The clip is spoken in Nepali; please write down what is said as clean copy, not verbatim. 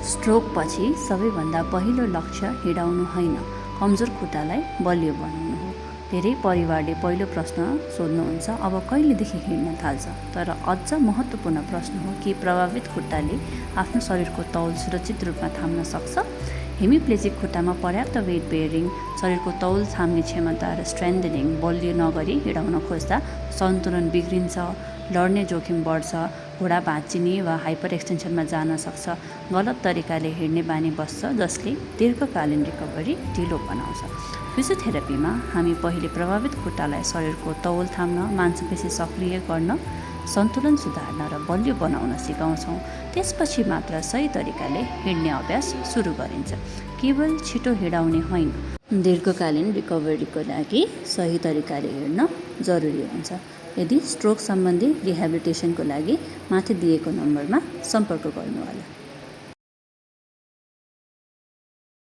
स्ट्रोकपछि सबैभन्दा पहिलो लक्ष्य हिँडाउनु होइन, कमजोर खुट्टालाई बलियो बनाउनु हो। धेरै परिवारले पहिलो प्रश्न सोध्नुहुन्छ, अब कहिलेदेखि हिँड्न थाल्छ? तर अझ महत्त्वपूर्ण प्रश्न हो कि प्रभावित खुट्टाले आफ्नो शरीरको तौल सुरक्षित रूपमा थाम्न सक्छ? हेमिप्लेजिक खुट्टामा पर्याप्त वेट बेयरिङ, शरीरको तौल थाम्ने क्षमता र स्ट्रेन्थनिङ बलियो नगरी हिँडाउन खोज्दा सन्तुलन बिग्रिन्छ, लड्ने जोखिम बढ्छ, घुँडा भाँचिने वा हाइपर एक्सटेन्सनमा जान सक्छ, गलत तरिकाले हिँड्ने बानी बस्छ, जसले दीर्घकालीन रिकभरी ढिलो बनाउँछ। फिजियोथेरापीमा हामी पहिले प्रभावित खुट्टालाई शरीरको तौल थाम्न, मांसपेशी सक्रिय गर्न, सन्तुलन सुधार्न र बलियो बनाउन सिकाउँछौँ। त्यसपछि मात्र सही तरिकाले हिँड्ने अभ्यास सुरु गरिन्छ। केवल छिटो हिँडाउने होइन, दीर्घकालीन रिकभरीको लागि सही तरिकाले हिँड्न जरुरी हुन्छ। यदि स्ट्रोक सम्बन्धी रिहेबिलिटेसनको लागि माथि दिएको नम्बरमा सम्पर्क गर्नुहोला।